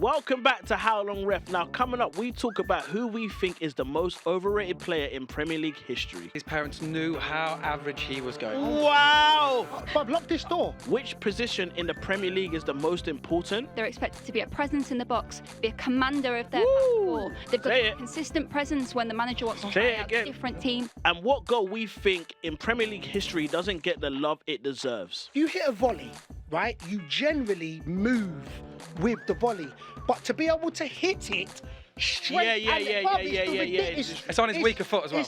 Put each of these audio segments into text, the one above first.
Welcome back to How Long Ref. Now, coming up, we talk about who we think is the most overrated player in Premier League history. His parents knew how average he was going. Wow! But lock this door. Which position in the Premier League is the most important? They're expected to be a presence in the box, be a commander of their back four. They've got a consistent presence when the manager wants to try out a different team. And what goal we think in Premier League history doesn't get the love it deserves? You hit a volley, right? You generally move with the volley. But to be able to hit it straight Yeah. It's on his weaker foot as well.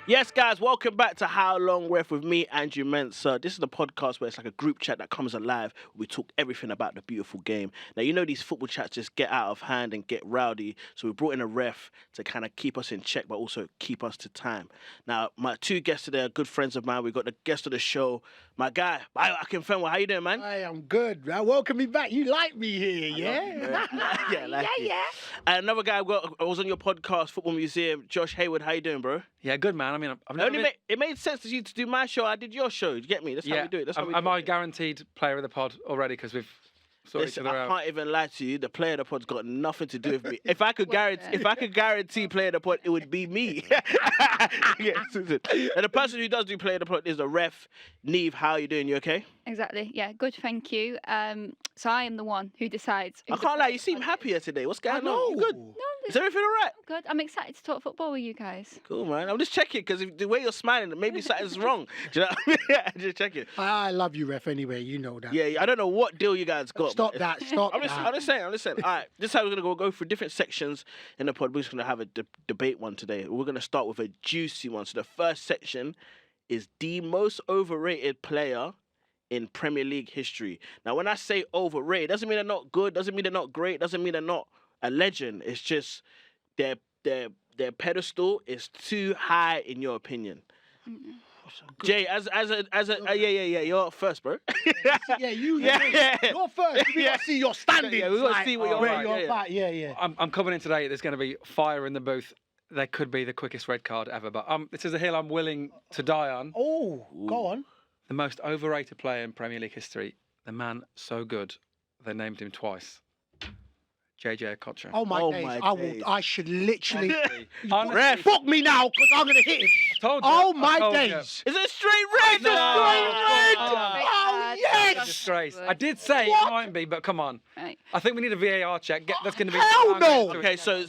Yes, guys, welcome back to How Long Ref with me, Andrew Mensah. This is the podcast where it's like a group chat that comes alive. We talk everything about the beautiful game. Now, you know these football chats just get out of hand and get rowdy, so we brought in a ref to kind of keep us in check, but also keep us to time. Now, my two guests today are good friends of mine. We've got the guest of the show, my guy, Bayo Akinfenwa. How you doing, man? I am good, man. Welcome me back. You like me here, yeah? Yeah. And another guy I was on your podcast, Football Museum, Josh Hayward. How you doing, bro? Yeah, good, man. I mean, I've never been... It made sense to you to do my show. I did your show. You get me? That's how we do it. Am I guaranteed player of the pod already? Because we've sorted each other out. I can't even lie to you. The player of the pod's got nothing to do with me. If I could guarantee player of the pod, it would be me. And the person who does do player of the pod is the ref, Nieve. How are you doing? You okay? Exactly. Yeah, good, thank you. So I am the one who decides. I can't lie. You seem happier today. What's going on? You good? No, is everything all right? Good. I'm excited to talk football with you guys. Cool, man. I'm just checking because the way you're smiling, maybe something's wrong. Do you know what I mean? Yeah, just checking. I love you, ref, anyway. You know that. Yeah, I don't know what deal you guys got. Stop that. I'm just saying. All right, this is how we're going to go through different sections in the pod. We're just going to have a debate one today. We're going to start with a juicy one. So the first section is the most overrated player in Premier League history. Now, when I say overrated, doesn't mean they're not good, doesn't mean they're not great, doesn't mean they're not a legend. It's just their pedestal is too high in your opinion. Jay, as a you're up first, bro. You're first. We got to see your standing. We got to see what you're at. Yeah. I'm coming in today. There's going to be fire in the booth. There could be the quickest red card ever, but this is a hill I'm willing to die on. Oh, go on. The most overrated player in Premier League history. The man so good, they named him twice. JJ Okocha. Oh my days. I should literally. Honestly, fuck me now, because I'm going to hit him. Told you. Oh my days. Is it a straight red? Oh yes. Disgrace. I did say it might be, but come on. Right. I think we need a VAR check. That's going to be. Hell no. Okay, so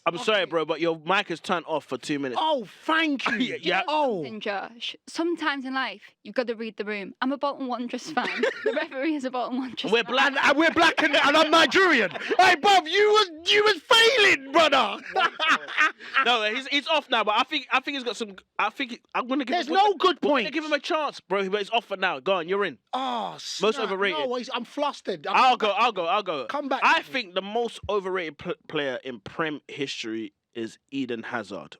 I'm sorry, bro, but your mic is turned off for 2 minutes. Oh, thank you. Yeah. Something, Josh. Sometimes in life, you've got to read the room. I'm a Bolton Wanderers fan. The referee is a Bolton Wanderers We're fan. black. And we're black and I'm Nigerian. Hey, Bob, you was failing, brother. No, he's off now, but I think he's got some. I think I'm gonna give. There's no good We're point. gonna give him a chance, bro. But it's off for now. Go on, you're in. Oh, Most overrated. No, I'm flustered. I'll go. Come back. I think the most overrated player in Prem history is Eden Hazard.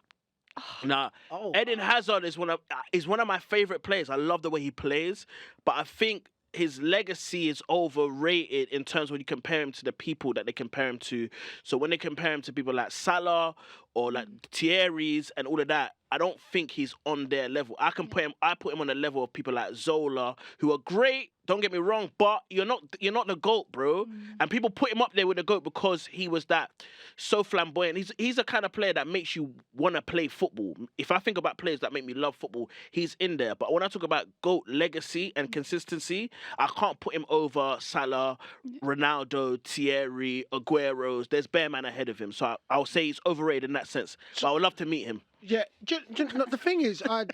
Now, Eden Hazard is one of my favorite players. I love the way he plays, but I think his legacy is overrated in terms when you compare him to the people that they compare him to. So when they compare him to people like Salah or like Thierry's and all of that, I don't think he's on their level. I put him on the level of people like Zola, who are great. Don't get me wrong, but you're not the GOAT, bro. And people put him up there with the GOAT because he was that so flamboyant. He's the kind of player that makes you want to play football. If I think about players that make me love football, he's in there. But when I talk about GOAT legacy and consistency, I can't put him over Salah, Ronaldo, Thierry, Aguero's. There's bare man ahead of him. So I'll say he's overrated in that sense. But I would love to meet him. Yeah, the thing is, I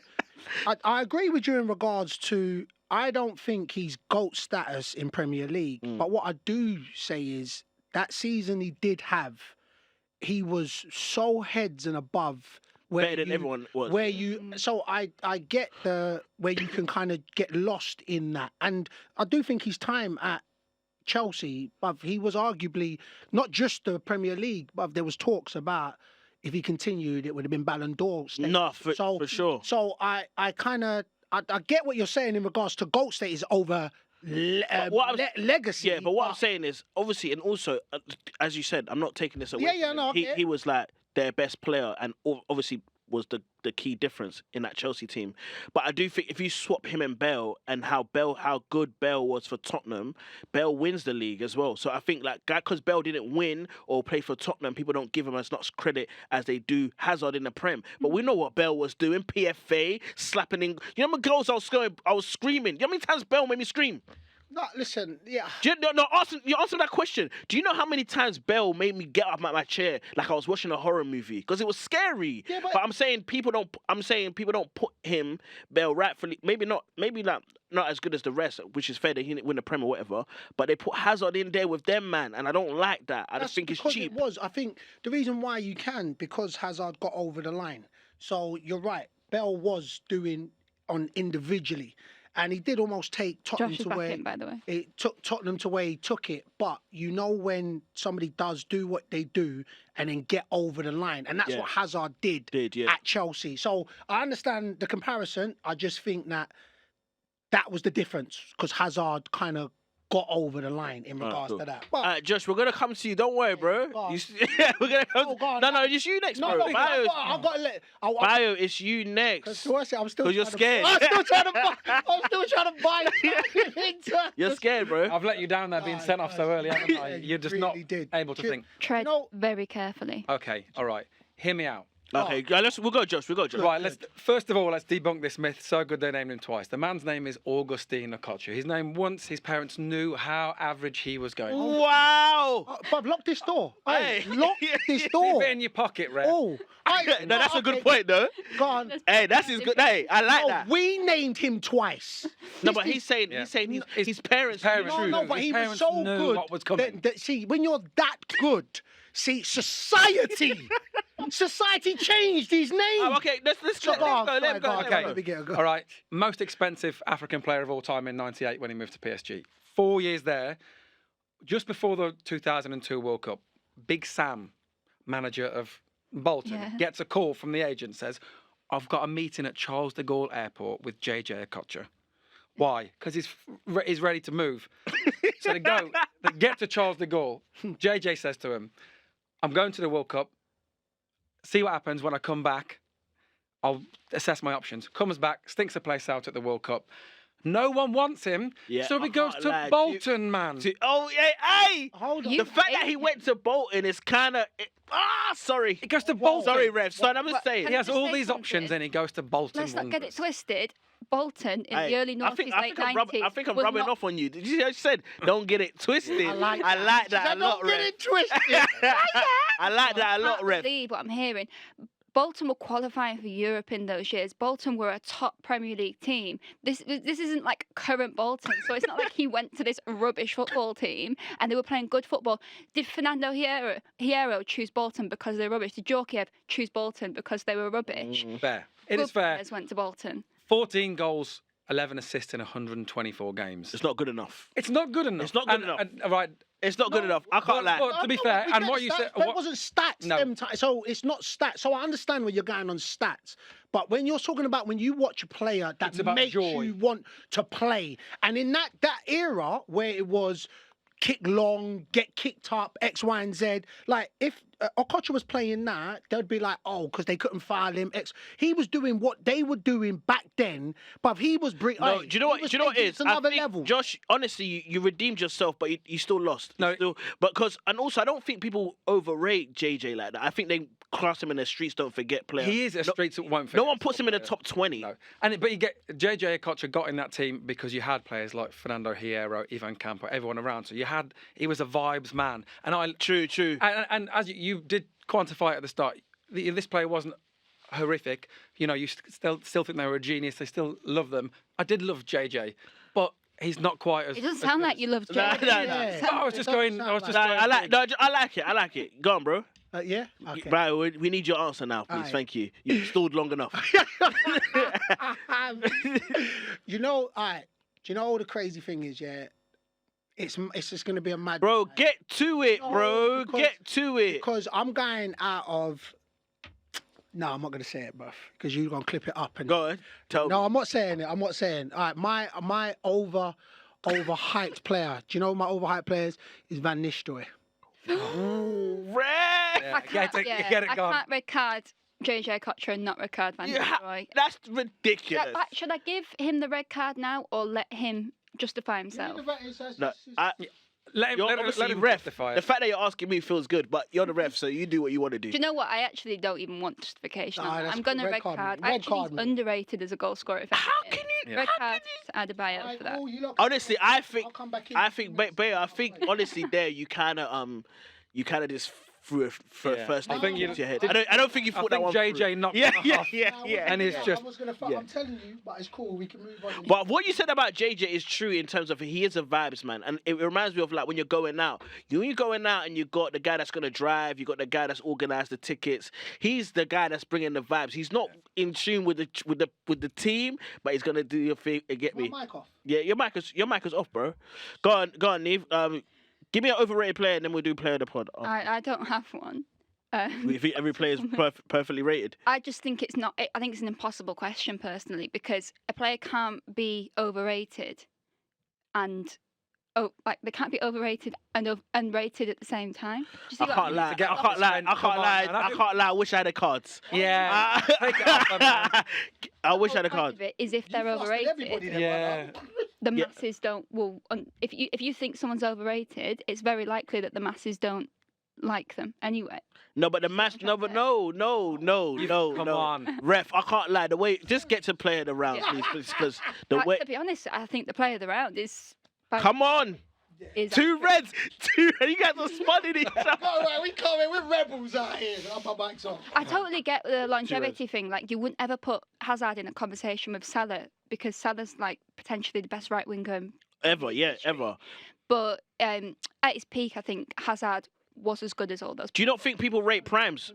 agree with you in regards to, I don't think he's GOAT status in Premier League. But what I do say is, that season he did have, he was so heads and above. Better than everyone was. So I get where you can kind of get lost in that. And I do think his time at Chelsea, but he was arguably not just the Premier League, but there was talks about, if he continued, it would have been Ballon d'Or status. No, for sure. So I get what you're saying in regards to GOAT status over legacy. Yeah, but what I'm saying is, obviously, and also, as you said, I'm not taking this away. No. He was like their best player, and obviously, was the key difference in that Chelsea team. But I do think if you swap him and Bale and how good Bale was for Tottenham, Bale wins the league as well. So I think like because Bale didn't win or play for Tottenham, people don't give him as much credit as they do Hazard in the Prem. But we know what Bale was doing, PFA, slapping in. You know how many goals I was screaming? You know how many times Bale made me scream? No, listen, yeah. You answer that question. Do you know how many times Bell made me get up out my chair like I was watching a horror movie? Because it was scary. Yeah, but I'm saying people don't put him, Bell, rightfully, maybe not as good as the rest, which is fair that he didn't win the Prem or whatever. But they put Hazard in there with them, man, and I don't like that. I just think it's cheap. I think the reason why you can, because Hazard got over the line. So you're right. Bell was doing on individually. And he did almost take Tottenham to where by the way. It took Tottenham to where he took it. But you know when somebody does do what they do and then get over the line, and that's what Hazard did at Chelsea. So I understand the comparison. I just think that was the difference because Hazard kind of got over the line in regards to that. But, Josh, we're gonna come to you. Don't worry, bro. We're gonna come. No, it's you next, bro. Bayo, I've got to let. Bayo, it's you next. I'm still. Because you're scared. I'm still trying to buy. You're scared, bro. I've let you down there being sent off so early, haven't I? You're just not able to think. Tread very carefully. Okay, all right. Hear me out. Okay, we'll go, Josh. Right, first of all, let's debunk this myth. So good they named him twice. The man's name is Augustine Okocha. His name once his parents knew how average he was going. Wow! But lock this door. Hey, lock this Keep door. it in your pocket, Red. Oh, no, that's a good point, though. Go on. Hey, that's his good. Hey, I like that. We named him twice. No, but he's saying his parents. No, but he was so good. What was coming. See, when you're that good, see, society changed his name. Oh, okay, let's go. Let him go. Okay. All right. Most expensive African player of all time in '98 when he moved to PSG. 4 years there. Just before the 2002 World Cup, Big Sam, manager of Bolton, gets a call from the agent, says, I've got a meeting at Charles de Gaulle Airport with JJ Okocha. Why? Because he's ready to move. So they get to Charles de Gaulle. JJ says to him, I'm going to the World Cup. See what happens when I come back. I'll assess my options. Comes back, stinks the place out at the World Cup. No one wants him, so he goes to Bolton, man. Hey! Hold on. The fact that he went to Bolton is kind of... sorry. He goes to Bolton. Sorry, Rev. Son, I'm just saying. He has all these options and he goes to Bolton. Let's not get it twisted. Bolton in the early 90s, late 90s. I think I'm rubbing off on you. Did you see how you said, don't get it twisted? I like that a lot, Rev. Don't get it twisted. I like that a lot, Rev. I can't believe what I'm hearing. Bolton were qualifying for Europe in those years. Bolton were a top Premier League team. This isn't like current Bolton, so it's not like he went to this rubbish football team and they were playing good football. Did Fernando Hierro choose Bolton because they're rubbish? Did Djorkaeff choose Bolton because they were rubbish? Fair. It is fair. Players went to Bolton. 14 goals, 11 assists in 124 games. It's not good enough. It's not good enough. It's not good enough. Right. It's not good enough. I can't lie. Well, to be fair, and what you said... That wasn't stats. No. So it's not stats. So I understand where you're going on stats. But when you're talking about when you watch a player that makes you want to play, and in that era where it was kick long, get kicked up, X, Y, and Z, like if Okocha was playing that, they'd be like, oh, because they couldn't foul him. He was doing what they were doing back then, but he was brilliant. No, do you know what? Do you know what it is? Another I think, level. Josh, honestly, you redeemed yourself, but you still lost. No, and also I don't think people overrate JJ like that. I think they class him in the streets. Don't forget player. He is a streets that won't forget. No one puts him in the top 20. No, but you get JJ Okocha got in that team because you had players like Fernando Hierro, Ivan Campo, everyone around. So he was a vibes man, and True. And as you did quantify it at the start, this player wasn't horrific. You know, you still think they were a genius. They still love them. I did love JJ, but he's not quite as. It doesn't sound like you love JJ. No. I was just going. I like it. Go on, bro. Yeah. Okay. Right, we need your answer now, please. Right. Thank you. You've stalled long enough. You know the crazy thing is, it's just going to be a mad... Bro, get to it, bro. Get to it. Because I'm going out of... No, I'm not going to say it, bruv. Because you're going to clip it up. And... Go on. Tell me. No, I'm not saying it. All right, my overhyped player. Do you know my overhyped players? Is Van Nistelrooy. Red! Get it gone. I can't red card JJ Kocher and not Rickard van Nistelrooy. That's ridiculous. Should I give him the red card now or let him justify himself? Let him ref. justify it. The fact that you're asking me feels good, but you're the ref, so you do what you want to do. Do you know what? I actually don't even want justification. I'm going to red red card. card. Red Actually, card, he's man. underrated as a goal scorer. How can you? Red card to Adebayo for that. Honestly, I think Bayo, I think honestly there you kind of just threw a first I name think into your head. I don't think you thought that one JJ through. knocked Yeah, him off. And it's just. I'm telling you, but it's cool. We can move on. But what you said about JJ is true in terms of he is a vibes man, and it reminds me of like when you're going out. When you're going out and you got the guy that's gonna drive, you got the guy that's organised the tickets. He's the guy that's bringing the vibes. He's not in tune with the team, but he's gonna do your thing and get me. Mic off. Yeah, your mic is off, bro. Go on, Nieve. Give me an overrated player, and then we'll do player of the pod. I don't have one. You think every player is perfectly rated? I just think it's not. I think it's an impossible question personally because a player can't be overrated, and they can't be overrated and rated at the same time. I can't lie. I can't lie. I wish I had the cards. Yeah. Take it off, man. I wish I had the The whole cards. point of it is if they're overrated, Yeah. the masses don't. Well, if you think someone's overrated, it's very likely that the masses don't like them anyway. No, but the match. No, but no. Come on. Ref, I can't lie. The way, just get to play of the round, please, because the way. To be honest, I think the player of the round is. Come on. Two reds. You guys are spotting each other. We coming. We're rebels out here. I'll my mic's on. I totally get the longevity thing. Like, you wouldn't ever put Hazard in a conversation with Salah because Salah's like potentially the best right winger Ever. But at his peak, I think Hazard was as good as all those. Do you not think people rate primes?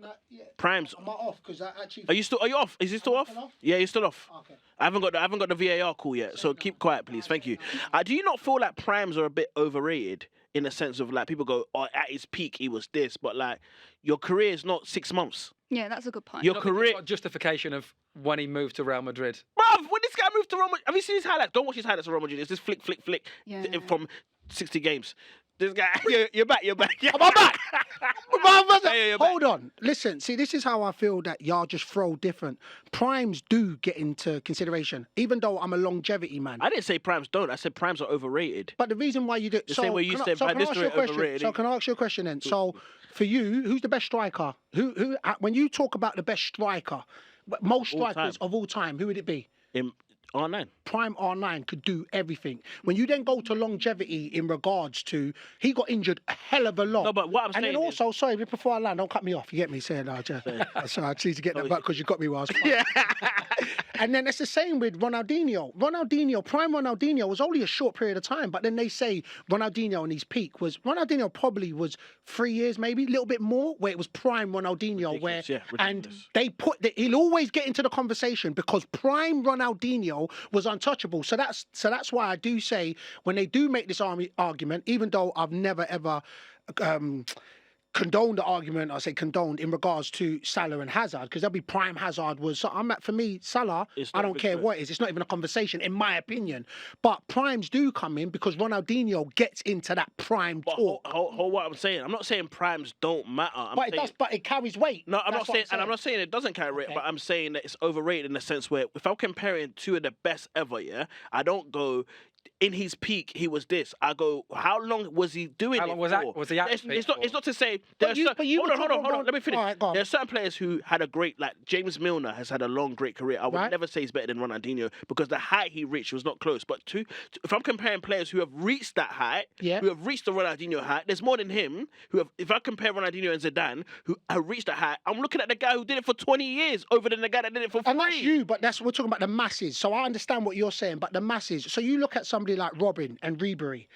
Primes. Am I off? Because I actually. Are you off? Is it still off? Yeah, you're still off. Okay. I haven't got the VAR call yet, so keep quiet, please. Thank you. Do you not feel like primes are a bit overrated in the sense of like people go, oh, at his peak he was this, but like your career is not 6 months. Yeah, that's a good point. Your Not think career. it's got justification of when he moved to Real Madrid. Bruv, when this guy moved to Real Madrid, have you seen his highlights? Don't watch his highlights of Real Madrid. It's just flick Yeah. from 60 games. This guy, you're back. Yeah. Am I back? You're back. Hold on. Listen, see, this is how I feel that y'all just throw different. Primes do get into consideration, even though I'm a longevity man. I didn't say primes don't. I said primes are overrated. But the reason why you do The same way you said Van Nistelrooy overrated. So can I ask you a question then? So for you, who's the best striker? Who? When you talk about the best striker, most All time. strikers of all time, who would it be? In R9. Prime R9 could do everything. When you then go to longevity in regards to, he got injured a hell of a lot. No, but what I'm and saying then also, sorry, before I land, don't cut me off. You get me saying that, sorry, I need to get that back because you got me while I was Yeah. And then it's the same with Ronaldinho. Prime Ronaldinho was only a short period of time, but then they say Ronaldinho in his peak Ronaldinho probably was 3 years, maybe a little bit more, where it was prime Ronaldinho, and they he'll always get into the conversation because prime Ronaldinho was untouchable. So that's why I do say when they do make this argument, even though I've never ever condoned the argument, I say condoned in regards to Salah and Hazard, because there'll be prime Hazard was. So for me, Salah, I don't care what it is. It's not even a conversation, in my opinion. But primes do come in because Ronaldinho gets into that prime talk. Hold what I'm saying. I'm not saying primes don't matter. But it carries weight. No, I'm not saying it doesn't carry weight, but I'm saying that it's overrated in the sense where if I'm comparing two of the best ever, yeah, I don't go. In his peak, he was this. I go, how long was he doing How long was for? was he at his peak It's not to say. But Hold on. Let me finish. All right, go on. There are certain players who had a great, like James Milner has had a long, great career. I would never say he's better than Ronaldinho because the height he reached was not close. But if I'm comparing players who have reached that height, who have reached the Ronaldinho height, there's more than him. If I compare Ronaldinho and Zidane, who have reached that height, I'm looking at the guy who did it for 20 years over than the guy that did it for 3. And that's you, but we're talking about the masses. So I understand what you're saying, but the masses. So you look at somebody like Robin and Ribery.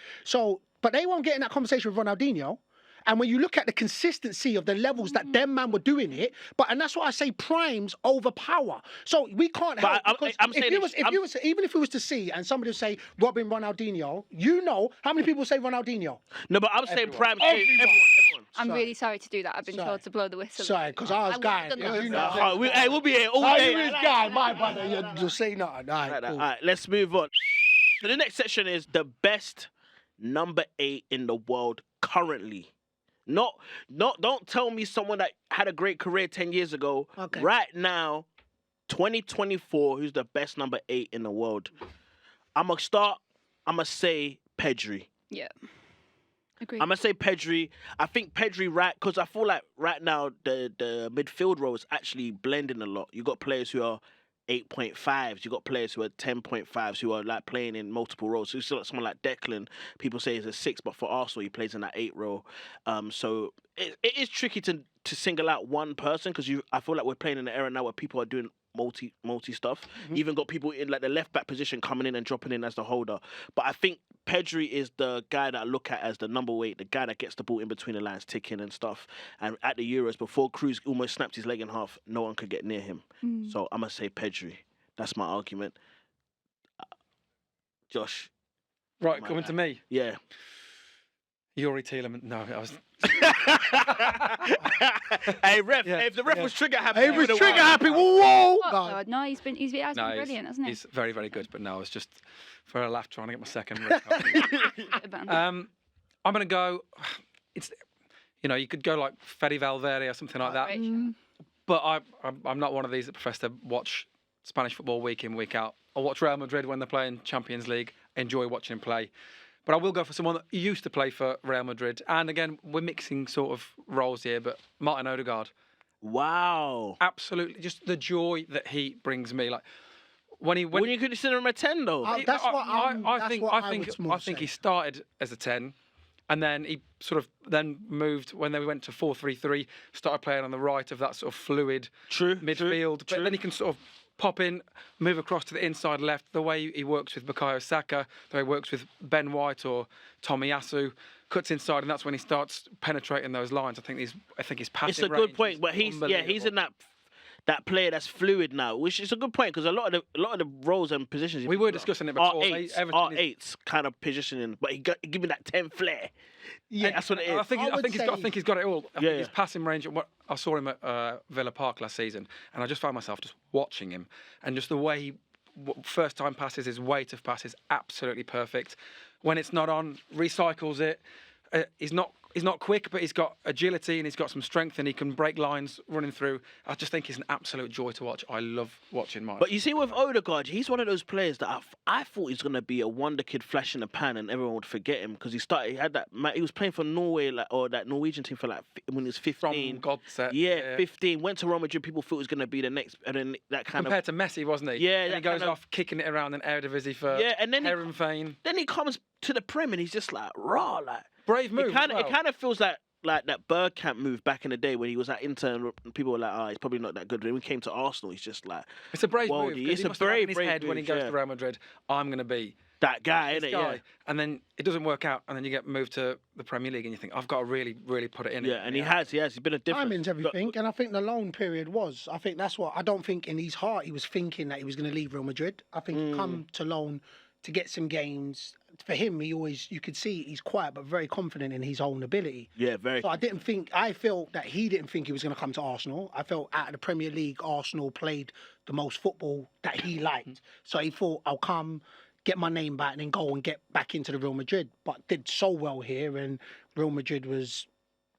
But they won't get in that conversation with Ronaldinho. And when you look at the consistency of the levels that them man were doing it, and that's why I say primes overpower. So we can't help. Even if it was to see and somebody would say Robin Ronaldinho, you know how many people say Ronaldinho? No, but I'm saying primes. Everyone. I'm really sorry to do that. I've been told to blow the whistle. Sorry, because I was guy. We'll be here all day. You guy, my brother. You just say nothing. All right, let's move on. So the next section is the best number 8 in the world currently. Don't tell me someone that had a great career 10 years ago. Okay. Right now, 2024, who's the best number 8 in the world? I'm going to say Pedri. Yeah. Agree. I'm going to say Pedri. I think Pedri, right, because I feel like right now the midfield role is actually blending a lot. You got players who are 8.5s. You got players who are 10.5s who are like playing in multiple roles. So you see like someone like Declan, people say he's a 6, but for Arsenal he plays in that 8 role. So it is tricky to single out one person because I feel like we're playing in an era now where people are doing multi stuff. You even got people in like the left back position coming in and dropping in as the holder. But I think Pedri is the guy that I look at as the number 8, the guy that gets the ball in between the lines, ticking and stuff. And at the Euros, before Cruz almost snapped his leg in half, no one could get near him. So I'm going to say Pedri. That's my argument. Josh. Right, coming to me. Yeah. Yuri Tielemans. No, I was... Hey, ref, Yeah, if the ref yeah. was trigger happy, He you was would've trigger won. happy. Whoa! Oh, God. God, no, he has been brilliant, hasn't he? He's very, very good. But no, it's just for a laugh trying to get my second red card. I'm going to go... It's, you could go like Fede Valverde or something like that. But I'm not one of these that profess to watch Spanish football week in, week out. I watch Real Madrid when they're playing Champions League. Enjoy watching him play. But I will go for someone that used to play for Real Madrid. And again, we're mixing sort of roles here, but Martin Odegaard. Wow. Absolutely. Just the joy that he brings me. Like when you consider him a 10 though? That's what I would think he say. started as a 10. And then he sort of then moved when they went to 4-3-3, started playing on the right of that sort of fluid midfield. But then he can sort of pop in, move across to the inside left, the way he works with Bukayo Saka, the way he works with Ben White or Tomiyasu, cuts inside, and that's when he starts penetrating those lines. I think his passing It's a good range point, is but he's in unbelievable. that player that's fluid now, which is a good point because a lot of the roles and positions We were discussing it before. are 8s kind of positioning, but he give me that 10 flair. Yeah, that's what it is. I think he's got it all. I think his passing range. I saw him at Villa Park last season, and I just found myself just watching him, and just the way he first time passes, his weight of passes, absolutely perfect. When it's not on, recycles it. He's not quick, but he's got agility and he's got some strength and he can break lines running through. I just think he's an absolute joy to watch. I love watching Martin. But you see, with Odegaard, he's one of those players that I thought he's going to be a wonder kid flash in the pan and everyone would forget him because he was playing for Norway or that Norwegian team for when he was 15. From Godset. Yeah, 15. Went to Real Madrid. People thought he was going to be the next, and then that kind Compared to Messi, wasn't he? Yeah, and he goes off kicking it around in Eredivisie for and then Heerenveen. Then he comes to the Prem and he's just like raw, like brave move. It kind of feels like that Bergkamp move back in the day when he was at Inter and people were like, oh, he's probably not that good. When he came to Arsenal, he's just like it's a brave worldy. move. It's he a brave in his head move, when he goes to Real Madrid. I'm going to be that guy, this innit? guy. Yeah. And then it doesn't work out, and then you get moved to the Premier League, and you think I've got to really, really put it in. Yeah, and he has. He's been a difference. Timing's everything, and I think the loan period was. I think that's what I don't think in his heart he was thinking that he was going to leave Real Madrid. I think he come to loan to get some games. For him, you could see he's quiet but very confident in his own ability. Yeah, very. So I felt that he didn't think he was going to come to Arsenal. I felt out of the Premier League, Arsenal played the most football that he liked. So he thought, I'll come, get my name back, and then go and get back into the Real Madrid. But did so well here, and Real Madrid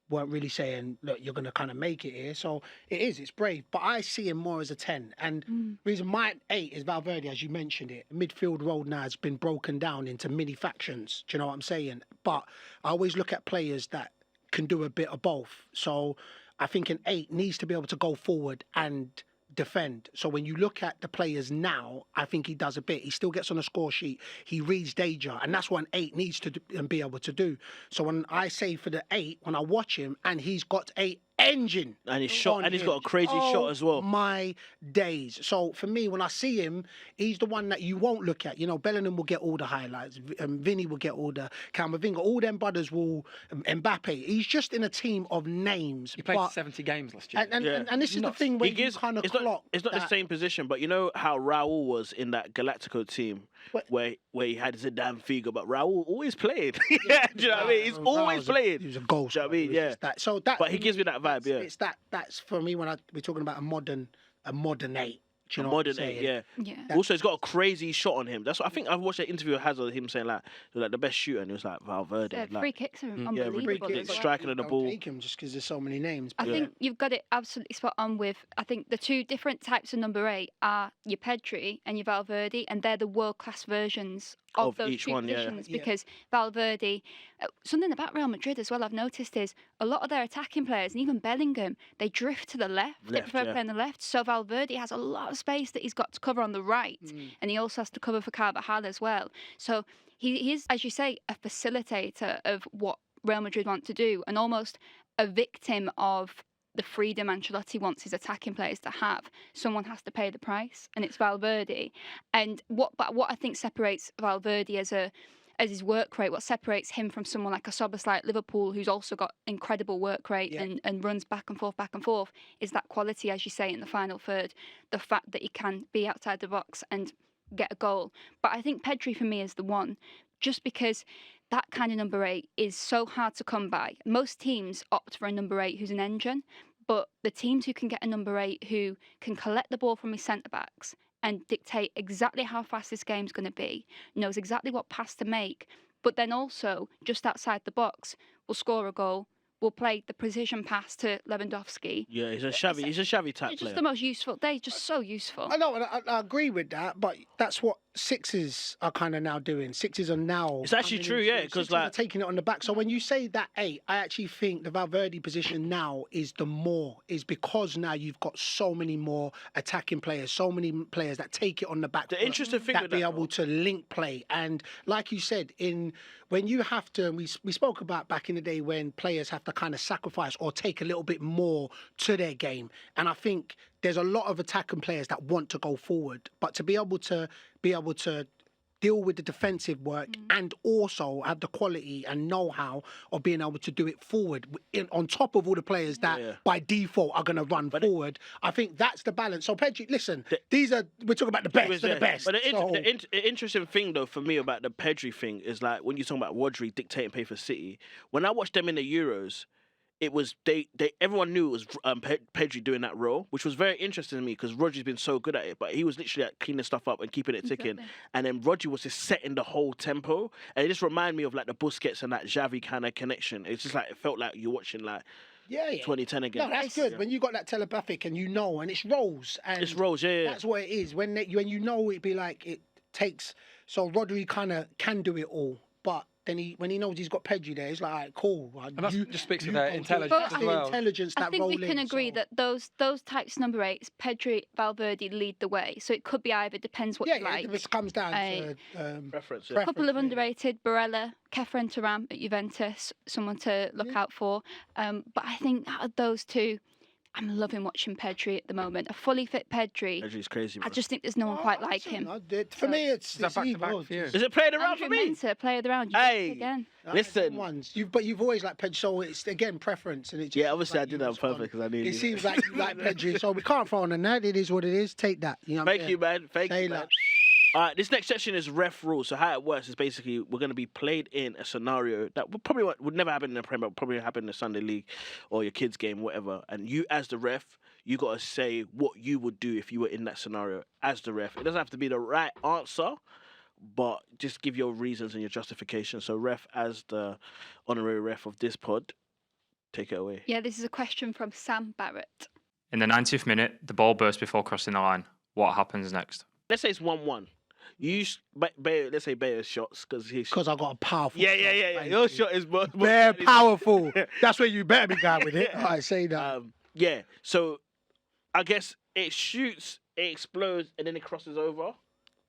weren't really saying, look, you're going to kind of make it here. So it's brave. But I see him more as a 10. And reason my 8 is Valverde, as you mentioned it. Midfield role now has been broken down into mini factions. Do you know what I'm saying? But I always look at players that can do a bit of both. So I think an 8 needs to be able to go forward and defend. So when you look at the players now, I think he does a bit. He still gets on the score sheet. He reads danger, and that's what an 8 needs to do and be able to do. So when I say for the 8, when I watch him, and he's got a engine, and he's shot, and he's got a crazy shot as well. My days. So for me, when I see him, he's the one that you won't look at. You know, Bellingham will get all the highlights. Vinny will get all the Camavinga. All them brothers will. Mbappe. He's just in a team of names. He played 70 games last year. And this is the thing where you kind of clock. It's not the same position, but you know how Raul was in that Galactico team where he had Zidane, Figo, but Raul always played. Yeah, do you know what I mean? He's always played. He was a goal. Do you know what I mean? Yeah. That. But he gives me that vibe. Yeah. It's that's for me when we're talking about a modern 8. Do you know modern what I'm eight, saying? yeah. Yeah. Also, he's got a crazy shot on him. That's what I think. I've watched an interview with Hazard, him saying like the best shooter, and he was like Valverde. The like, free kicks are Yeah, unbelievable. free kicks, as well. striking of the Don't ball. take him just because there's so many names. I but think you've got it absolutely spot on with, I think the two different types of number 8 are your Pedri and your Valverde, and they're the world-class versions of those each two one, yeah. positions Yeah. because Valverde, something about Real Madrid as well I've noticed is a lot of their attacking players, and even Bellingham, they drift to the left. They prefer playing the left. So Valverde has a lot of space that he's got to cover on the right, and he also has to cover for Carvajal as well. So he is, as you say, a facilitator of what Real Madrid want to do, and almost a victim of the freedom Ancelotti wants his attacking players to have. Someone has to pay the price, and it's Valverde. And what I think separates Valverde as his work rate, what separates him from someone like a Szoboszlai at Liverpool, who's also got incredible work rate and runs back and forth, is that quality, as you say, in the final third. The fact that he can be outside the box and get a goal. But I think Pedri for me is the one, just because that kind of number 8 is so hard to come by. Most teams opt for a number 8 who's an engine, but the teams who can get a number 8 who can collect the ball from his centre-backs and dictate exactly how fast this game's going to be, knows exactly what pass to make, but then also, just outside the box, will score a goal, will play the precision pass to Lewandowski. Yeah, he's a shabby type It's player. just the most useful. They're just so useful. I know, and I agree with that, but that's what sixes are kind of now doing. Sixes are now. It's actually coming true, in, yeah, sixes 'cause, are like- taking it on the back. So when you say that 8, I actually think the Valverde position now is because now you've got so many more attacking players, so many players that take it on the back. The foot, interesting thing that with be that, able to link play, and like you said, when you have to, we spoke about back in the day when players have to kind of sacrifice or take a little bit more to their game, and I think there's a lot of attacking players that want to go forward, but to be able to deal with the defensive work and also have the quality and know-how of being able to do it forward on top of all the players that by default are going to run forward. I think that's the balance. So Pedri, listen, we're talking about the best of the best. But the interesting thing though for me about the Pedri thing is like when you're talking about Rodri dictating play for City, when I watched them in the Euros, it was everyone knew it was Pedri doing that role, which was very interesting to me because Rodri's been so good at it, but he was literally like cleaning stuff up and keeping it ticking. And then Rodri was just setting the whole tempo, and it just reminded me of like the Busquets and that Xavi kind of connection. It's just like it felt like you're watching like 2010 again. No, that's good. When you got that telepathic and you know, and it's roles. And it's roles, yeah. That's what it is. When you know, it'd be like it takes. So Rodri kind of can do it all, but then when he knows he's got Pedri there, he's like, all right, cool. And that just speaks to their intelligence as well. I think we can agree that those types number 8s, Pedri, Valverde lead the way. So it could be either, depends what you like. It comes down to preference. A couple of underrated, Barella, Kefren Turam at Juventus, someone to look out for. But I think out of those two, I'm loving watching Pedri at the moment. A fully fit Pedri. Pedri's crazy, bro. I just think there's no one quite like him. For me, it's back-to-back for you? Is it player of the round Andrew for me? Mensah, player of the round. Hey, again. listen. But you've always liked Pedri, so it's again preference, and it's obviously I did that on purpose because I knew. It seems like you like Pedri, so we can't throw on the net. It is what it is. Take that. You know. Thank you, man. Thank you, man. All right, this next section is ref rules. So how it works is basically we're going to be played in a scenario that would never happen in the Premier, probably happen in the Sunday League or your kids' game, whatever. And you, as the ref, you got to say what you would do if you were in that scenario as the ref. It doesn't have to be the right answer, but just give your reasons and your justification. So ref, as the honorary ref of this pod, take it away. Yeah, this is a question from Sam Barrott. In the 90th minute, the ball bursts before crossing the line. What happens next? Let's say it's 1-1. Bayo, let's say Bayo's shots because I got a powerful. Yeah. Your shot is more very powerful. That's where you better be going with it. I say that. Yeah. So I guess it shoots, it explodes, and then it crosses over.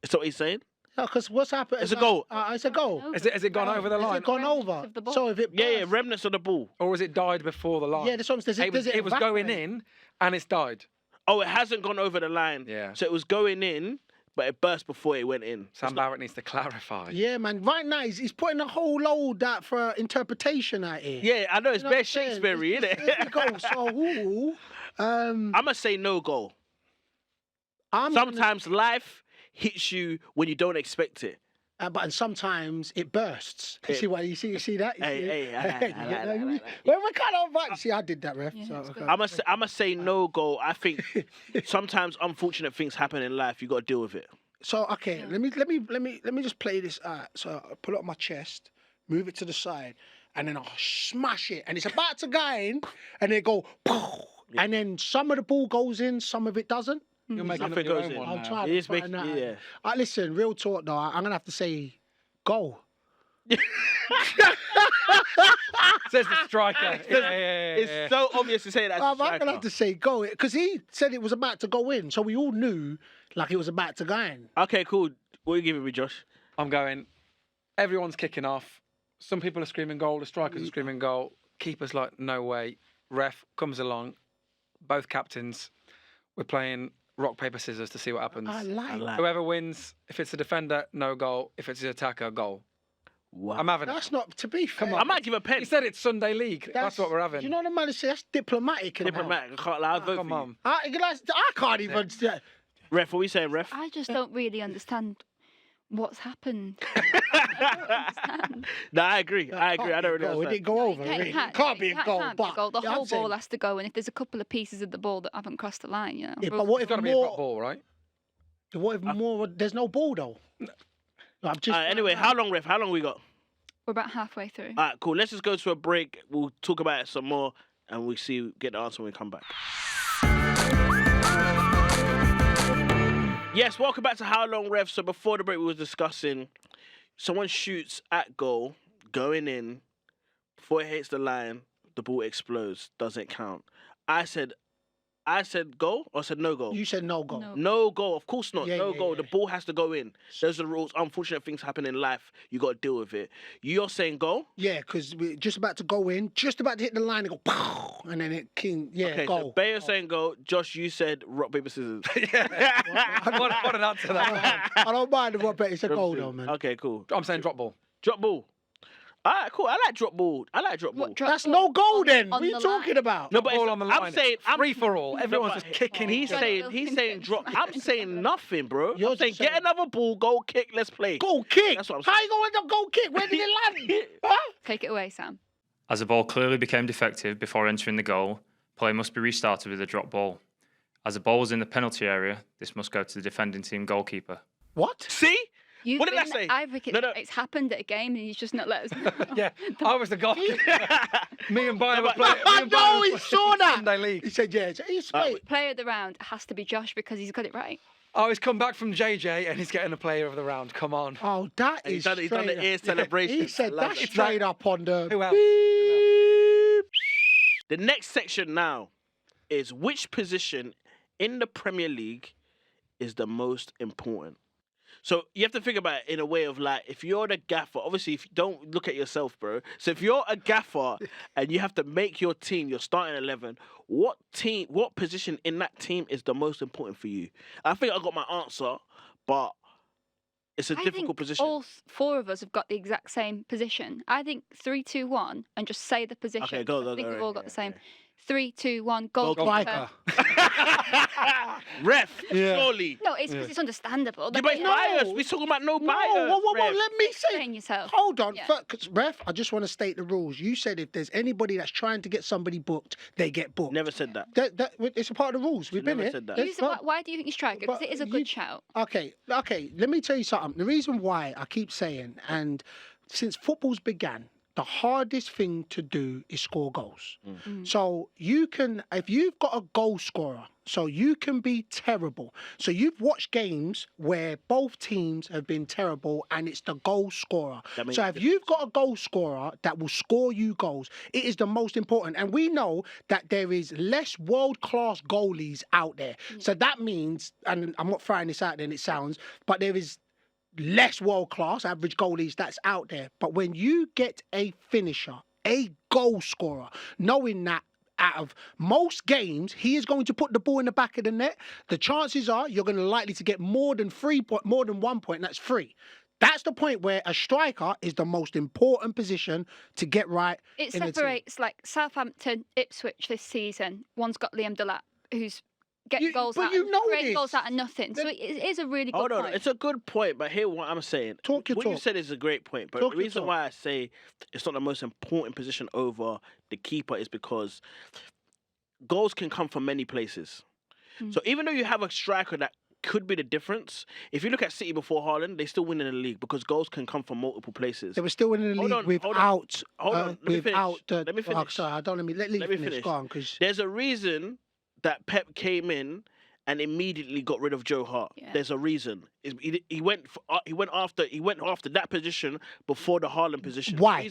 Is that what he's saying? No, because what's happened? It's a goal. It's a goal. Has it gone over the line? Has it gone over? So if it remnants of the ball. Or has it died before the line? Yeah, that's what I'm saying. It was going in and it's died. Oh, it hasn't gone over the line. Yeah. So it was going in, but it burst before it went in. Sam Barrett needs to clarify. Yeah, man. Right now, he's putting a whole load out for interpretation out here. Yeah, I know. It's bare Shakespeare, isn't it? There we go. So, I'm going to say no goal. Sometimes life hits you when you don't expect it. and sometimes it bursts. You see what you see that? You see it? I like that. Well, we kind of back. See, I did that, ref. Yeah, So, that's good. I'm gonna say no goal. I think sometimes unfortunate things happen in life. You got to deal with it. So okay, let me just play this out. So I pull it on my chest, move it to the side, and then I'll smash it, and it's about to go in, and they go, and then some of the ball goes in, some of it doesn't. You're making Nothing up your goes own in. one I'm now. trying It to is find making- out. yeah. Listen, real talk though. I'm gonna have to say, goal. Says the striker. It's so obvious to say that. I'm gonna have to say goal because he said it was about to go in, so we all knew like it was about to go in. Okay, cool. What are you giving me, Josh? I'm going. Everyone's kicking off. Some people are screaming goal. The strikers are screaming goal. Keeper's like, no way. Ref comes along. Both captains. We're playing rock, paper, scissors to see what happens. I like. Whoever wins, if it's a defender, no goal. If it's an attacker, goal. Wow. I'm having it. That's not to be fair. Come on. I might give a pen. He said it's Sunday League. That's what we're having. You know what I'm going to say? That's diplomatic. and Diplomatic. I can't lie. I'll vote Come for you. on. I can't even. Ref, what are we saying, ref? I just don't really understand what's happened. I don't understand. No, I agree. I don't really It didn't understand. go over. It Really. It can't be a goal. can't be a But goal. The yeah, I'm whole saying- ball has to go, and if there's a couple of pieces of the ball that haven't crossed the line, you know. Yeah, but what It's if got to be a drop more? ball, right? What if more? There's no ball though. I'm just. Anyway, how long, ref? How long we got? We're about halfway through. All right, cool. Let's just go to a break. We'll talk about it some more, and we'll get the answer when we come back. Yes, welcome back to How Long, Ref. So before the break, we were discussing someone shoots at goal, going in, before it hits the line, the ball explodes, doesn't count. I said goal or I said no goal? You said no goal. No. No goal, of course not. Yeah, no yeah, goal. yeah. The ball has to go in. Those are the rules. Unfortunate things happen in life. You got to deal with it. You're saying goal? Yeah, because we're just about to go in, just about to hit the line, and go, pow, and then it can, Okay, goal. so Bayo saying goal. Josh, you said rock, paper, scissors. what an answer that. I don't mind what, but it's a goal though, man. Okay, cool. I'm saying drop ball. Drop ball. All right, cool. I like drop ball. What, drop That's ball no goal on- then. on What are you the talking line? about? No, but Ball it's- on the I'm line. saying Free for all. Everyone's but just kicking. He's Drop saying ball. he's saying drop. I'm saying nothing, bro. You're I'm saying just get saying- another ball, go kick, let's play. Goal kick. That's what I'm How saying. you going to goal kick? Where did it land? Huh? Take it away, Sam. As the ball clearly became defective before entering the goal, play must be restarted with a drop ball. As the ball was in the penalty area, this must go to the defending team goalkeeper. What? See? You've What did I been- say? I think No, no. it's happened at a game, and he's just not let us know. Yeah, I was the goalkeeper. Me and Bayo were but- playing. I know, he saw that. Sunday League. He said, yeah. He's straight. Player of the round has to be Josh because he's got it right. Oh, he's come back from JJ and he's getting a player of the round. Come on. Oh, that He's is done the straight ear up. celebration. He said I love that's it. straight up on the... Who else? The next section now is which position in the Premier League is the most important. So you have to think about it in a way of like, if you're the gaffer, obviously, if you don't look at yourself, bro. So if you're a gaffer and you have to make your team, your starting 11, what position in that team is the most important for you? I think I got my answer, but it's a I difficult think position. all four of us have got the exact same position. I think 3, 2, 1, and just say the position. Okay, go. I think we've go, all got yeah, the same. yeah. 3, 2, 1, Striker. Ref, Yeah. surely. No, it's because it's understandable. Yeah, but it's bias. We're talking about no bias. whoa, Ref. let me say... Explain yourself. Hold on, Yeah. because ref, I just want to state the rules. You said if there's anybody that's trying to get somebody booked, they get booked. Never said that. It's a part of the rules. We've been never here. said that. Let's Who's- not- why do you think he's striker? Because but it is a you- good shout. Okay. Let me tell you something. The reason why I keep saying, and since football's began, the hardest thing to do is score goals. So you can, if you've got a goal scorer, so you can be terrible. So you've watched games where both teams have been terrible and it's the goal scorer. That makes So if you've got a goal scorer that will score you goals, it is the most important. And we know that there is less world-class goalies out there. So that means, and I'm not throwing this out there and it sounds, but there is less world-class average goalies that's out there. But when you get a finisher, a goal scorer, knowing that out of most games, he is going to put the ball in the back of the net, the chances are you're going to likely to get more than 1 point, and that's 3. That's the point where a striker is the most important position to get right. It in a team. separates like Southampton, Ipswich this season. One's got Liam Delap, who's get goals but out, you know create this. goals out of nothing. So it is a really good Hold on, point. it's a good point, but here what I'm saying. Talk your what you talk. said is a great point, but Talk the your reason talk. why I say it's not the most important position over the keeper is because goals can come from many places. So even though you have a striker that could be the difference, if you look at City before Haaland, they still win in the league because goals can come from multiple places. They were still in the Hold league on, without. hold on. Let me finish. Without the. Let me Oh, finish. sorry, I don't let me Let me finish. finish. Go on, because There's a reason that Pep came in and immediately got rid of Joe Hart. Yeah. There's a reason. He went after that position before the Haaland position. Why?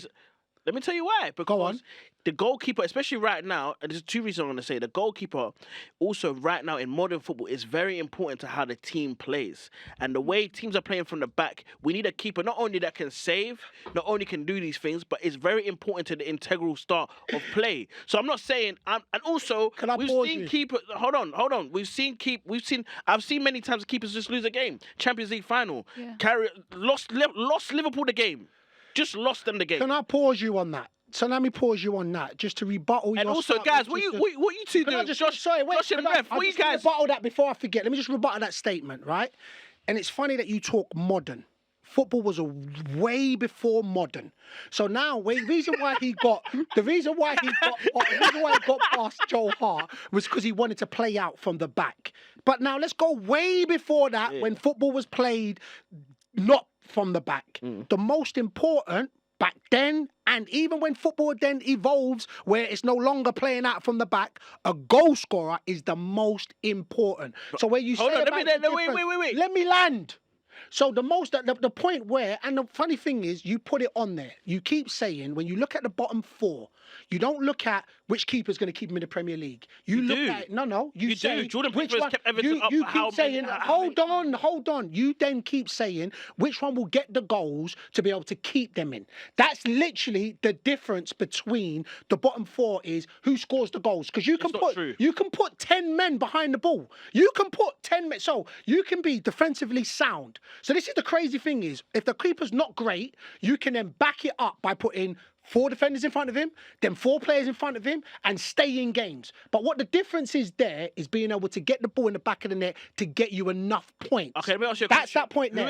Let me tell you why. Because on. the goalkeeper, especially right now, and there's two reasons I'm going to say. The goalkeeper also right now in modern football is very important to how the team plays. And the way teams are playing from the back, we need a keeper not only that can save, not only can do these things, but it's very important to the integral start of play. So I'm not saying, and also, Can I we've pause seen you? keeper, hold on. I've seen many times keepers just lose a game. Champions League final. Yeah. Lost Liverpool the game. Just lost them the game. can I pause you on that? So let me pause you on that, just to rebuttal And your also, start- guys, just what you to- two Can I doing? just, Josh, sorry, wait, Josh and can I- Ref, I'll what you just guys? rebuttal that before I forget. Let me just rebuttal that statement, right? And it's funny that you talk modern. Football was way before modern. So now, the reason why he got past Joe Hart was because he wanted to play out from the back. But now let's go way before that, when football was played not from the back. The most important back then, and even when football then evolves where it's no longer playing out from the back, a goal scorer is the most important. So where you say Hold on, about wait. let me land. So the point where, and the funny thing is, you put it on there. You keep saying, when you look at the bottom four, you don't look at which keeper's going to keep him in the Premier League. You look do. at you say do. Jordan which Pickford's one. kept Everton up You for how keep saying, many- hold on. You then keep saying which one will get the goals to be able to keep them in. That's literally the difference between the bottom four is who scores the goals. Because you can not true. you can put 10 men behind the ball. You can put 10 men. So you can be defensively sound. So this is the crazy thing is, if the keeper's not great, you can then back it up by putting 4 defenders in front of him, then 4 players in front of him, and stay in games. But what the difference is there is being able to get the ball in the back of the net to get you enough points. Okay, let me ask you a That's question. that point there. Let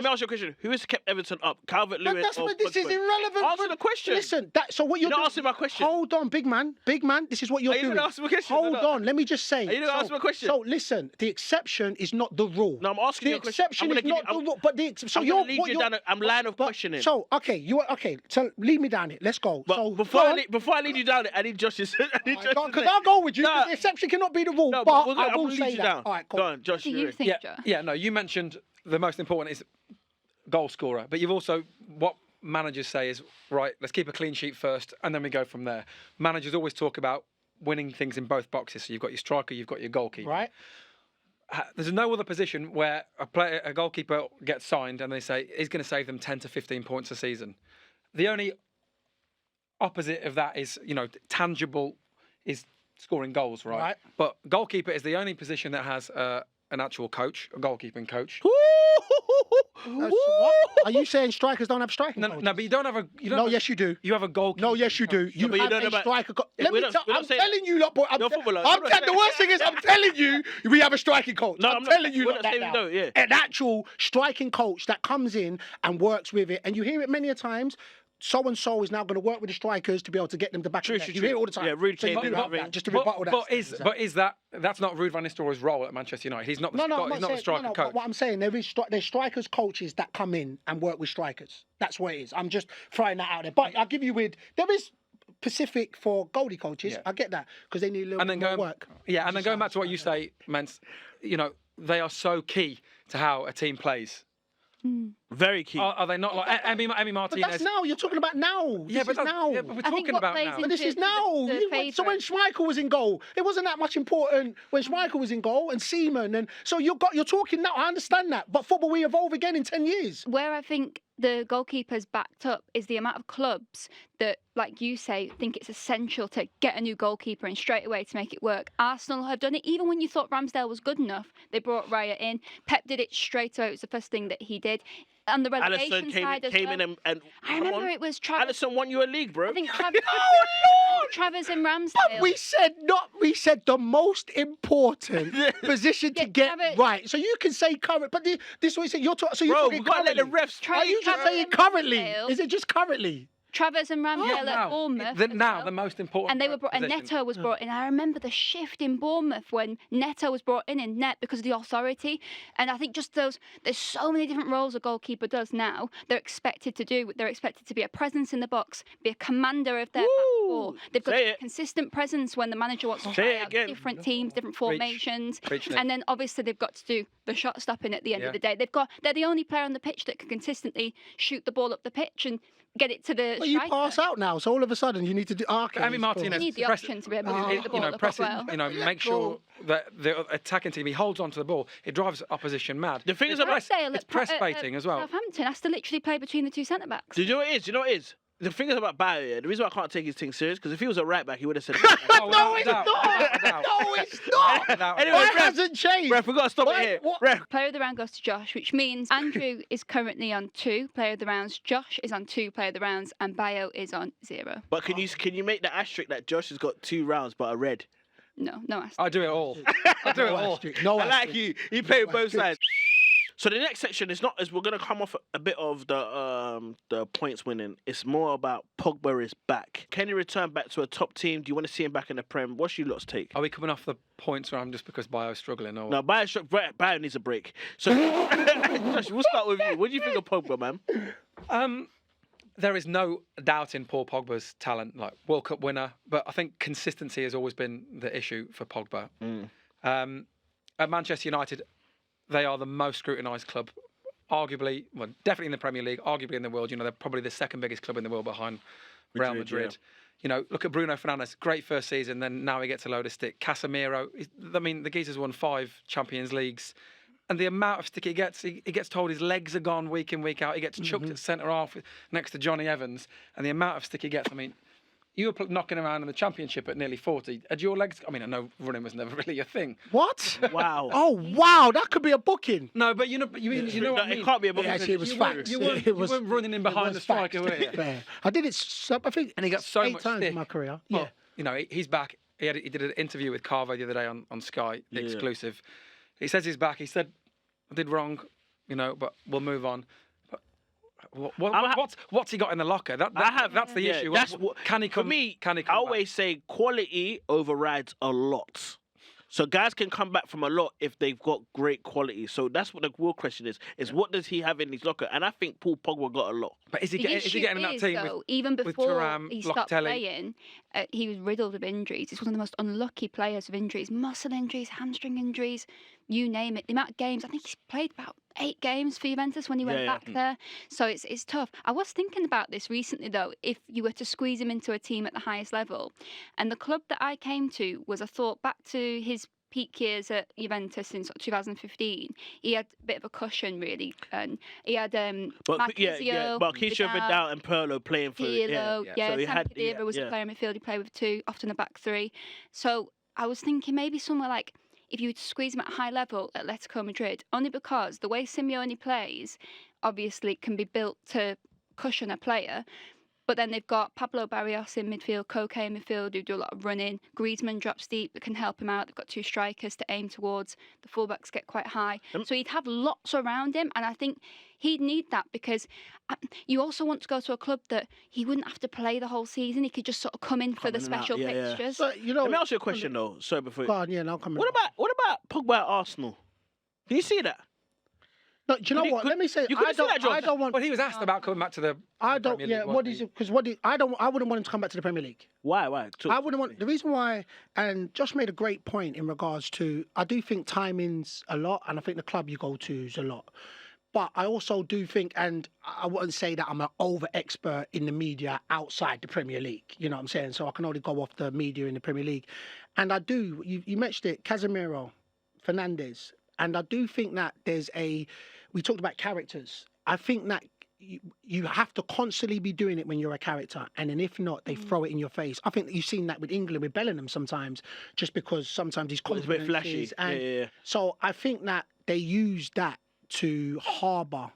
me ask you a question. Who has kept Everton up? Calvert-Lewin or This is Pogba? irrelevant. Answer the question. Listen, so what you're You're not doing- answering my question. Hold on, big man. This is what you're Are you doing. gonna answer my question or Hold not? on, let me just say. Are you gonna answer my question? So listen, the exception is not the rule. No, I'm asking the you a question. exception I'm is gonna not give the you- rule. But so I'm you're gonna lead you down. I'm line of questioning. So okay. So lead me down it. Let's go. But So before go I on. lead you down it, I need Josh's. Because I'll go with you. 'Cause Nah. the exception cannot be the rule. No, but but I I'm will gonna say lead you that. down. All right, cool. Go on, Josh. What do you think, Joe? No, you mentioned the most important is goal scorer, but you've also, what managers say is, right, let's keep a clean sheet first, and then we go from there. Managers always talk about winning things in both boxes. So you've got your striker, you've got your goalkeeper. Right. There's no other position where a goalkeeper gets signed and they say he's going to save them 10 to 15 points a season. The only opposite of that is, tangible is scoring goals, right? Right. But goalkeeper is the only position that has an actual coach, a goalkeeping coach. What? Are you saying strikers don't have striking No, coaches? but you don't have a. You don't No, have a- yes, you do. You have a goalkeeper. No, yes, you do. You but you have don't know a about- striker. Yeah, we're not I'm saying- telling you, lot, boy. You're a footballer. The worst thing is, I'm telling you, we have a striking coach. No, I'm I'm not- telling you we're lot not that saying we now. don't, yeah. An actual striking coach that comes in and works with it, and you hear it many a times. So and so is now going to work with the strikers to be able to get them the back. True, of the true, net. You true. hear it all the time. Yeah, Ruud So you came do in that, that just to But, rebuttal that. but is that's not Ruud van Nistelrooy's role at Manchester United? He's not the, No, he's I'm not not the saying, striker no, coach. but what I'm saying, there's strikers coaches that come in and work with strikers. That's what it is. I'm just throwing that out there. But I'll give you there is specific for goalie coaches. Yeah. I get that because they need a little And then bit more going, work. yeah, and then going back to what you say, Mens, they are so key to how a team plays. Very key. Are they not like Emi But Martinez? that's now. You're talking about now. Yeah, This is now. Yeah, but we're I think talking what about plays now. into- But this is to now. the So when favourite. Schmeichel was in goal, it wasn't that much important when Schmeichel was in goal and Seaman, and so you're talking now. I understand that, but football will evolve again in 10 years. Where I think the goalkeeper's backed up is the amount of clubs that, like you say, think it's essential to get a new goalkeeper in straight away to make it work. Arsenal have done it. Even when you thought Ramsdale was good enough, they brought Raya in. Pep did it straight away. It was the first thing that he did. on the relegation Alisson side as came well. in and I remember it was Travis. Alisson won you a league, bro. I think Lord! Travers and Ramsdale. But we said the most important position to Yeah, get Travis- right. So you can say current, but this is what you say. So you're Bro, talking we gotta let currently. the refs. Are you just Travis saying and currently? Ramsdale. Is it just currently? Travers and Ramsdale at Bournemouth. as Now well. the most important. And they were brought, and position. Neto was brought in. I remember the shift in Bournemouth when Neto was brought in net because of the authority. And I think just there's so many different roles a goalkeeper does now. They're expected to do. They're expected to be a presence in the box, be a commander of their back four. They've got Say a it. consistent presence when the manager wants to Say try it out again. different teams, different formations. Preach, Nick. And then obviously they've got to do the shot stopping at the end Yeah. of the day. They're the only player on the pitch that can consistently shoot the ball up the pitch and get it to the Well, you striker. pass out now, so all of a sudden you need to do. Okay, Emi cool. Martinez. You need the press- option to be able to shoot the ball up as press it, well. make sure that the attacking team, he holds on to the ball. It drives opposition mad. The thing is It's about- Ramsdale it's at press at baiting as well. Southampton has to literally play between the two centre backs. Do you know what it is? You know what it is? The thing is about Bayo, yeah, the reason why I can't take his thing serious, because if he was a right back, he would have said. Oh, No, without it's a doubt, not. without a doubt. No, it's not. Without a Anyway, Why ref- hasn't changed? Ref, we got to stop Why- it here. what- Ref. Player of the round goes to Josh, which means Andrew is currently on 2 player of the rounds, Josh is on 2 player of the rounds, and Bayo is on 0. But can you make the asterisk that Josh has got 2 rounds but a red? No ask. I do it all. I do it No all. asterisk, no I like asterisk. you. You play both asterisk. sides. So the next section is we're gonna come off a bit of the points winning. It's more about Pogba is back. Can he return back to a top team? Do you want to see him back in the Prem? What's your lot's take? Are we coming off the points round just because Bayo's struggling? Or No, Bayo needs a break. So Josh, we'll start with you. What do you think of Pogba, man? There is no doubt in Paul Pogba's talent, like World Cup winner, but I think consistency has always been the issue for Pogba. At Manchester United, they are the most scrutinised club, arguably, well, definitely in the Premier League, arguably in the world. You know, they're probably the second biggest club in the world behind Real Madrid. You know, look at Bruno Fernandes, great first season, then now he gets a load of stick. Casemiro, I mean, the geezer's won 5 Champions Leagues. And the amount of stick he gets told his legs are gone week in, week out. He gets chucked at centre half next to Johnny Evans. And the amount of stick he gets, I mean, you were knocking around in the Championship at nearly 40. Had your legs... I mean, I know running was never really a thing. What? Wow. Oh wow, that could be a booking. No, but you know what I mean. It can't be a book. Yeah, actually, it was You facts. weren't running in behind the striker, were you? Fair. I did it. I think. And he got so 8 much times stick. in my career. Well, Yeah. you know, he's back. He did an interview with Carvo the other day on Sky, exclusive. He says he's back. He said, I did wrong, you know, but we'll move on. But what's he got in the locker? That's the issue. Can he come? For me, can he I come always say quality overrides a lot. So guys can come back from a lot if they've got great quality. So that's what the real question is what does he have in his locker? And I think Paul Pogba got a lot. But is he The getting issue in that is, team though, with even with before Thuram, he stopped Locatelli? playing, he was riddled with injuries. He's one of the most unlucky players of injuries, muscle injuries, hamstring injuries, you name it. The amount of games, I think he's played about 8 games for Juventus when he went back there. So it's tough. I was thinking about this recently, though, if you were to squeeze him into a team at the highest level. And the club that I came to was, I thought, back to his peak years at Juventus in sort of 2015, he had a bit of a cushion, really. And he had Marquisio, Marquisio, Vidal and Pirlo playing for Pirlo, So he had Khedira was a player in midfield. He played with 2, often a back 3. So I was thinking maybe somewhere like, if you were to squeeze him at a high level at Atletico Madrid, only because the way Simeone plays obviously can be built to cushion a player. But then they've got Pablo Barrios in midfield, Koke in midfield, who do a lot of running. Griezmann drops deep, that can help him out. They've got 2 strikers to aim towards. The fullbacks get quite high. So he'd have lots around him, and I think he'd need that because you also want to go to a club that he wouldn't have to play the whole season. He could just sort of come in for the special fixtures. But, you know, Let me ask you a question though. Sorry, before. Go on, yeah, no, come What about Pogba at Arsenal? Can you see that? No, do you know what? Let me say, you couldn't see that, John. I don't want. Well, he was asked about coming back to the. I don't. Premier Yeah. League, What wasn't is he? it? Because I wouldn't want him to come back to the Premier League. Why? I wouldn't want. The reason why, and Josh made a great point in regards to. I do think timing's a lot, and I think the club you go to is a lot. But I also do think, and I wouldn't say that I'm an over expert in the media outside the Premier League. You know what I'm saying? So I can only go off the media in the Premier League. And I do. You mentioned it, Casemiro, Fernandes, and I do think that there's a. We talked about characters. I think that you have to constantly be doing it when you're a character. And then if not, they throw it in your face. I think that you've seen that with England, with Bellingham sometimes, just because sometimes he's It's a bit flashy. And Yeah. so I think that they use that to harbour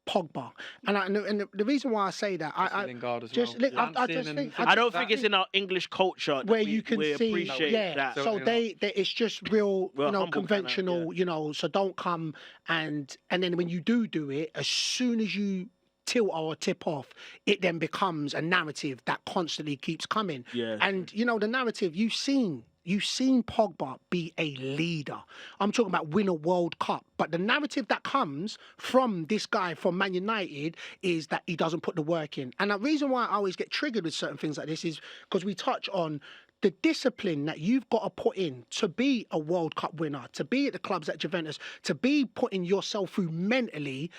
Pogba, and the reason why I say that, I Lingard as just well. I just Lancing think and- I don't think it's in our English culture that where you can we see, appreciate yeah. that. So Certainly they it's just real, We're you know, humble kinda, conventional, yeah. you know. So don't come and then when you do it, as soon as you tilt or tip off, it then becomes a narrative that constantly keeps coming. Yeah, And you know the narrative you've seen Pogba be a leader. I'm talking about win a World Cup. But the narrative that comes from this guy from Man United is that he doesn't put the work in. And the reason why I always get triggered with certain things like this is because we touch on the discipline that you've got to put in to be a World Cup winner, to be at the clubs at Juventus, to be putting yourself through mentally.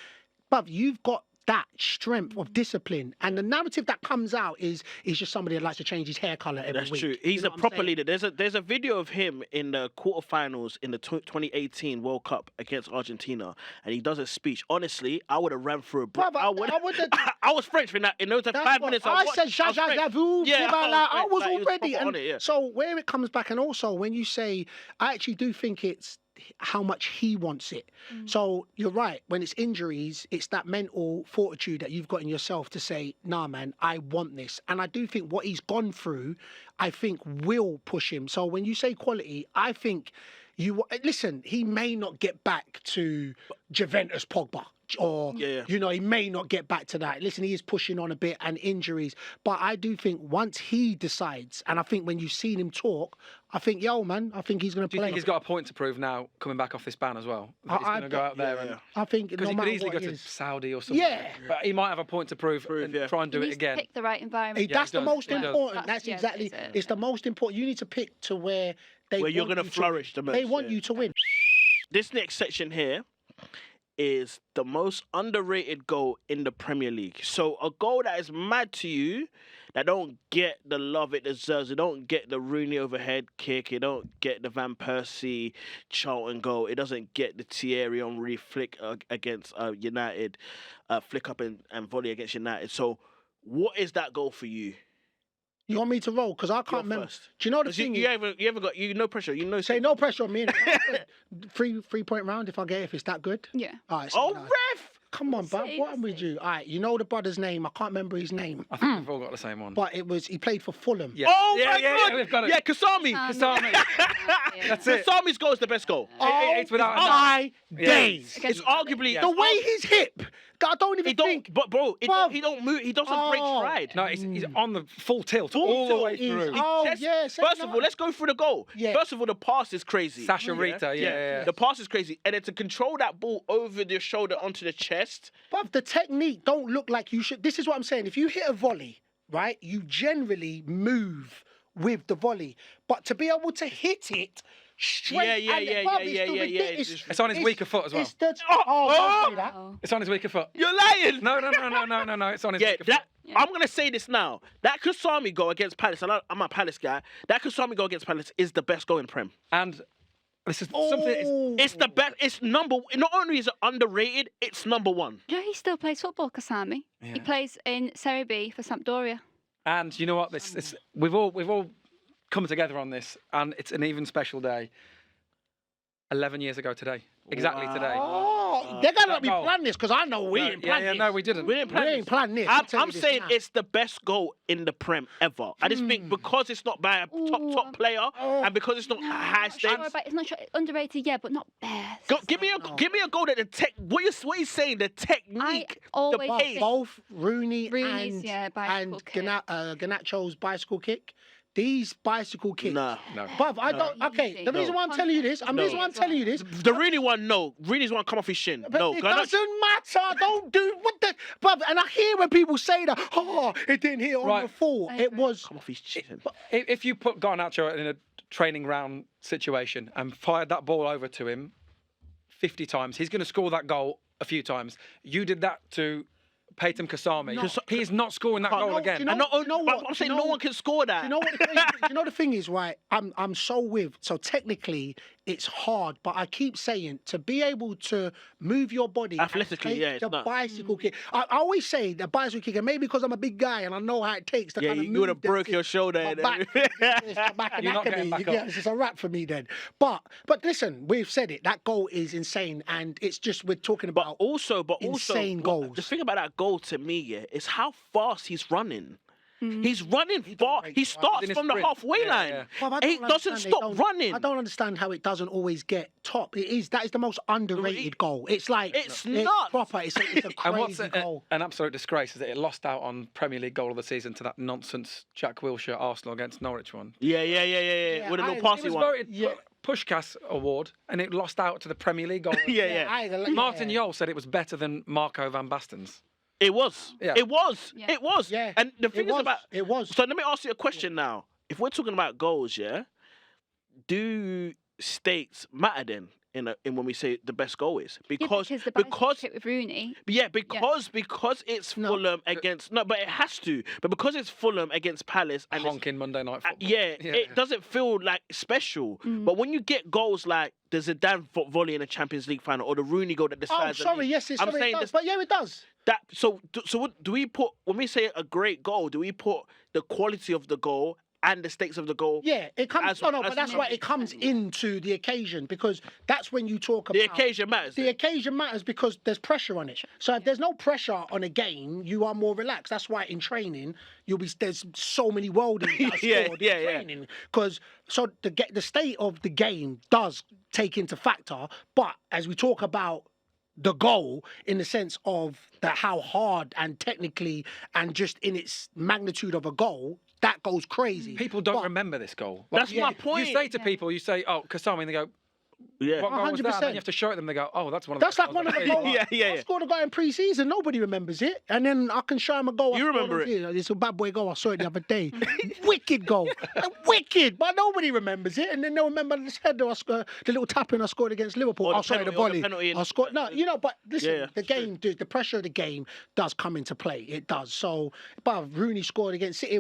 But you've got that strength of discipline, and the narrative that comes out is just somebody that likes to change his hair color every That's week. true. You He's know a what I'm proper saying? leader. There's a video of him in the quarterfinals in the 2018 World Cup against Argentina, and he does a speech. Honestly, I would have ran through a brick. Brother, I would've- I was French in that. In those 5 minutes, I watched, said, I was French. j'avoue, Yeah, I was like, he was already. proper on And it, yeah. so where it comes back, and also when you say, I actually do think it's how much he wants it. So you're right. When it's injuries, it's that mental fortitude that you've got in yourself to say, nah, man, I want this. And I do think what he's gone through, I think will push him. So when you say quality, I think listen, he may not get back to Juventus Pogba. Or, Yeah. you know, he may not get back to that. Listen, he is pushing on a bit and injuries. But I do think once he decides, and I think when you've seen him talk, I think, yo, man, I think he's going to Do you play. think he's got a point to prove now, coming back off this ban as well? That he's going to go out there and... I think Because no he could matter easily what go it to is. Saudi or something. Yeah. But he might have a point to prove and yeah. try and do He it needs to again. pick the right environment. That's he the does, most he does. important. That's Yeah, exactly. that's it. It's the most important. You need to pick to where they Where you're want gonna you to- flourish the most, They want yeah. you to win. This next section here is the most underrated goal in the Premier League. So a goal that is mad to you, that don't get the love it deserves. It don't get the Rooney overhead kick. It don't get the Van Persie Charlton goal. It doesn't get the Thierry Henry flick against United, flick up and volley against United. So what is that goal for you? You want me to roll? Because I can't You're remember. first. Do you know the 'Cause thing? you haven't got no pressure. You know. Say no pressure on me. innit? 3-point round if I get it, if it's that good. Yeah. All right. Oh, no. ref! Come on, bro. see, What am with let's see. you? All right. You know the brother's name. I can't remember his name. I think we've all got the same one. But he played for Fulham. Yeah. Oh yeah, my yeah, God! Yeah, we've got it. Yeah, Kasami. Kasami. That's it. Kasami's goal is the best goal. Oh, It's without a doubt. my Yeah. days. It's arguably Yeah. The way his hip. I don't even He don't, think. but bro, Bruv. he don't move. He doesn't break Oh. stride. No, he's on the full tilt Full all tilt the way is- through. Oh, Chest- yeah, say First no. of all, let's go through the goal. Yeah. First of all, the pass is crazy. Sasha Rita, yeah. The pass is crazy, and then to control that ball over the shoulder onto the chest. But the technique don't look like you should. This is what I'm saying. If you hit a volley, right, you generally move with the volley. But to be able to hit it straight, Yeah, and yeah, bruv, yeah, it's yeah, the yeah, ridic- yeah. it's- It's on his weaker foot as well. It's the, Oh, don't say that. Oh. It's on his weaker foot. You're lying. No. It's on his Yeah, weaker that. foot. I'm gonna say this now. That Kasami goal against Palace, and I'm a Palace guy. That Kasami goal against Palace is the best goal in Prem. And this is something. Oh. It's the best. It's number. Not only is it underrated, it's number one. Do you know he still plays football, Kasami? Yeah. He plays in Serie B for Sampdoria. And you know what? This we've all come together on this, and it's an even special day. 11 years ago today, exactly today. Oh, they're gonna let me goal. plan this because I know we didn't plan this. No, we didn't. We didn't plan We this. ain't plan this. I'll tell I'm you this saying now. it's the best goal in the Prem ever. I just think because it's not by a top player and because it's not high Not sure stakes. about, it's not sure, underrated, yeah, but not best. Give me a goal that the tech. What you saying? The technique, always the But pace. both Rooney Rooney's, and yeah, bicycle kick. Garnacho's bicycle kick. These bicycle kicks. Nah. No. Bruv, I don't. Okay, the reason why I'm telling you this, the reason why I'm telling you this, The Rooney one, no. Rooney's one come off his shin. but No, it Garnacho- doesn't matter. Don't do what the. Bruv, and I hear when people say that, oh, it didn't hit on Right. the full. I It agree. was. come off his chin. If you put Garnacho in a training round situation and fired that ball over to him 50 times, he's going to score that goal a few times. You did that to Peyton Kasami. No. He's not scoring that goal No, again. do you know- And not only, you know but what? I'm saying You no know- one can score that. Do you know what? The thing is, right? I'm so with. So technically, it's hard. But I keep saying, to be able to move your body and Athletically, take yeah, it's the not. bicycle kick. I always say the bicycle kick, and maybe because I'm a big guy and I know how it takes to Yeah, kind of you move would have them broke to- your shoulder. my and back, everything. it's my back You're not getting anatomy. back Yeah, up. it's a wrap for me then. But listen, we've said it. That goal is insane, and it's just we're talking But about also, insane the goals. thing about that goal to me, yeah, is how fast he's running. He's running does far. great He stuff. starts In a from the sprint. halfway Yeah, line. yeah. Well, I He don't doesn't understand stop running. I don't understand how it doesn't always get top. That is the most underrated goal. It's like It's nuts. proper. It's a And what's crazy goal. an absolute disgrace is that it lost out on Premier League goal of the season to that nonsense Jack Wilshere Arsenal against Norwich one. Yeah. Yeah, With a I- little it It passy was one. voted Yeah. Pushkas Award, and it lost out to the Premier League goal. Yeah. Martin Jol said it was better than Marco van Basten's. It was. Yeah. It was. Yeah. It was. Yeah. And the thing It is was. about. It was. So let me ask you a question now. If we're talking about goals, yeah, do states matter then in when we say the best goal is? Because the bicycle kick with Rooney. Because it's No. Fulham against but it has to. But because it's Fulham against Palace and it's, Honking Monday Night Football. it doesn't feel like special. But when you get goals like the Zidane volley in the Champions League final or the Rooney goal that Oh, decides. the sorry. league, Yes, I'm it saying does. this, But yeah, it does. that. So what do we put when we say a great goal? Do we put the quality of the goal and the stakes of the goal? Yeah, it comes. As- but as- that's why it comes into the occasion, because that's when you talk about The occasion matters. The occasion matters because there's pressure on it. So if there's no pressure on a game, you are more relaxed. That's why in training there's so many worldies that are Yeah, scored yeah, in yeah. training. Because the state of the game does take into factor, but as we talk about the goal in the sense of how hard and technically and just in its magnitude of a goal, that goes crazy. People don't But- remember this goal. That's my You point. say to people, you say, "Oh, Kasami," and they go, Yeah. "What goal was that?" 100%. And you have to show it them. They go, "Oh, that's one of That's the like one of the goals." goals. Yeah. I scored a goal in pre-season. Nobody remembers it, and then I can show him a goal. You I scored remember on TV. It's a bad boy goal. I saw it the other day. Wicked goal, wicked. But nobody remembers it, and then they'll remember this header. The little tapping I scored against Liverpool. Or the Oh, sorry, the penalty- or the volley. penalty in- I scored. No, But listen, Yeah, the it's true. game, the pressure of the game does come into play. It does. So, but Rooney scored against City.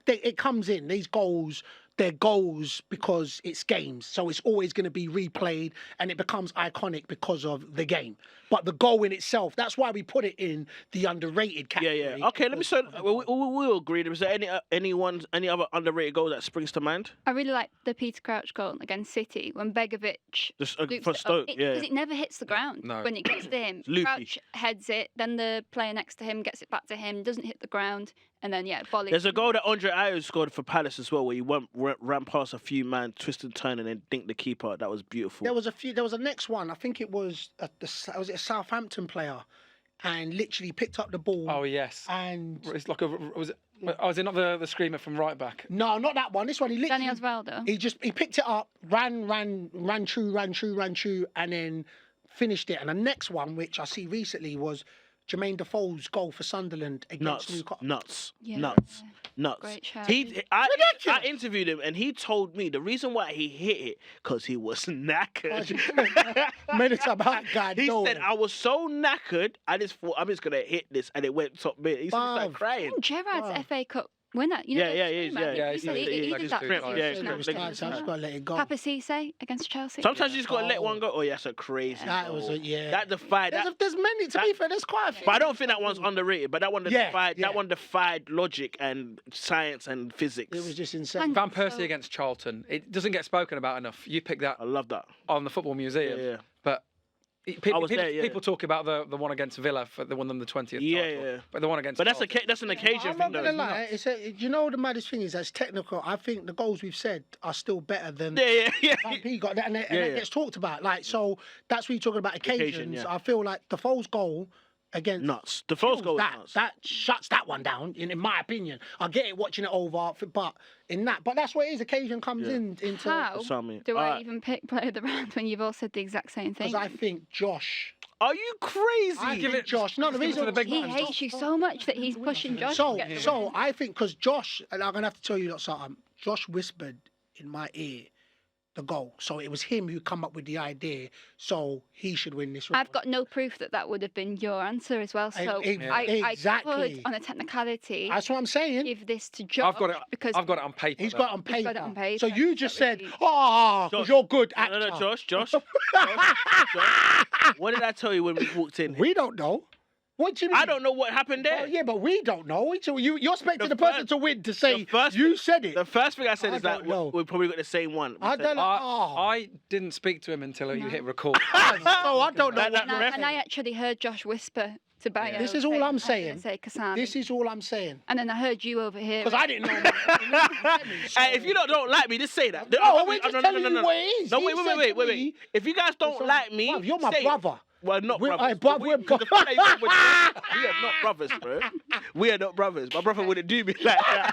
It comes in. These goals. They're goals because it's games, so it's always going to be replayed, and it becomes iconic because of the game. But the goal in itself, that's why we put it in the underrated category. Yeah. Okay, let me say we'll agree. Is there any other underrated goal that springs to mind? I really like the Peter Crouch goal against City when Begovic Just loops for it up. Stoke, yeah. Because it never hits the ground No. when it gets to him. Loopy. Crouch heads it, then the player next to him gets it back to him, doesn't hit the ground, and then volley. There's a goal that Andre Ayew scored for Palace as well, where he ran past a few man, twisted turn, and then dinked the keeper. That was beautiful. There was a next one. I think it was was it a Southampton player, and literally picked up the ball. Oh yes. And It's like was it not the screamer from right back? no, not that one. This one, he literally Danny Osvaldo. he picked it up, ran true, and then finished it. And the next one, which I see recently, was Jermaine Defoe's goal for Sunderland against Newcastle. Nuts. Yeah. Great shout. I interviewed him, and he told me the reason why he hit it because he was knackered. Made it about God. He no. said, "I was so knackered, I just thought I'm just gonna hit this," and it went top mid. He started Bruv. crying. Gerrard's Wow. FA Cup winner. You know, Yeah, the he is, streamer? yeah. He said did he like did his that. sprint, for yeah, his he national did. team I as just well. gotta let it go. Papa Cisse against Chelsea. Sometimes you just gotta let Oh. one go. Oh, yeah, that's a crazy. That goal. was a That defied that. There's many. To be fair, there's quite a few. But I don't think that one's underrated. But that one defied. yeah. That one defied logic and science and physics. It was just insane. And- Van Persie So- against Charlton. It doesn't get spoken about enough. You picked that I love that. on the Football Museum. Yeah. But I was there, yeah. people talk about the one against Villa for the one on the 20th Yeah, title. yeah. But the one against But that's Charlton. that's an occasion I'm thing, not though. gonna isn't it? lie. You know the maddest thing is that's technical. I think the goals we've said are still better than Yeah. Van P got that, and that Yeah. gets talked about. Like so, that's when you're talking about occasions. Occasion, yeah. I feel like Defoe's goal against Nuts. The first goal was nuts. that shuts that one down. In my opinion, I get it watching it over, but but that's what it is. Occasion comes Yeah. into How Sammy. do I Alright. even pick player of the round when you've all said the exact same thing? because I think Josh. Are you crazy? I think Josh. No, the give it to reason the big He man. hates you so much that he's pushing Josh. So, to get the so win. I think because Josh, and I'm gonna have to tell you something. Josh whispered in my ear the goal. So it was him who come up with the idea. So he should win this round. I've got no proof that would have been your answer as well. So Exactly. I could, on a technicality, That's what I'm saying. give this to Josh. Because I've got it on paper. He's got it on paper. He's got it on paper. So you just said, because you're good actor. No, Josh. What did I tell you when we walked in? We don't know. What do you mean? I don't know what happened there. Yeah, but we don't know. You're expecting the person to win to say you said it. The first thing I said is don't that know. we probably got the same one. I don't know. I didn't speak to him until you hit record. No, I don't know. And I actually heard Josh whisper to Bayo. This is all I'm saying. Say Kasami. This is all I'm saying. And then I heard you over here. Because I didn't know. Hey, if you don't like me, just say that. No, we're just telling you what it is. No, He said to wait. me, If you guys don't like me, Bruv, you're my say it. brother. Well, not We're- brothers. we're We are not brothers, bro. We are not brothers. My brother wouldn't do me like that.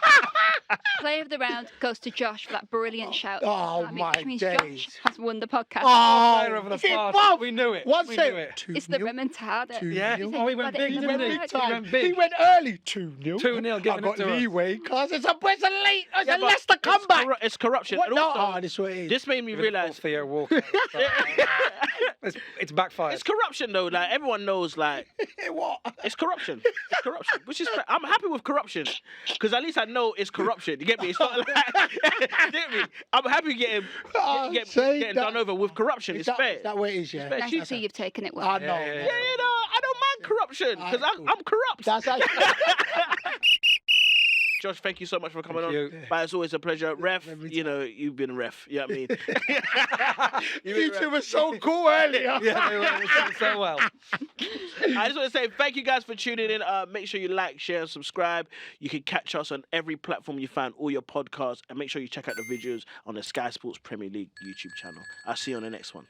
Player of the round goes to Josh for that brilliant shout. Oh, Kasami, my which means days. Josh has won the podcast. Player of the is it past. Bob? We knew it. What's We it? knew it. It's the remontada. Yeah. You Oh, he went big, He didn't went he? big He time. went big. He went early. 2-0. 2-0, I giving it got to us. leeway because it's a late. It's Yeah, a but Leicester comeback. It's corruption. What? And No, also, this is what it is. this made me realize Theo Walker. It's backfired. it's corruption though. Like everyone knows, like What? it's corruption. It's corruption, which is I'm happy with corruption because at least I know it's corruption. You get me? It's not like you get me. I'm happy getting done over with corruption. It's fair. Is that what it is? Yeah. Nice to see you've taken it well. I know. Yeah. Yeah, I don't mind corruption because Cool. I'm corrupt. That's actually. Josh, thank you so much for coming on. you. But it's always a pleasure. Ref, Every you know, you've been ref. You know what I mean? You two were so cool earlier. Yeah, they were so well. I just want to say thank you guys for tuning in. Make sure you like, share, and subscribe. You can catch us on every platform you find all your podcasts. And make sure you check out the videos on the Sky Sports Premier League YouTube channel. I'll see you on the next one.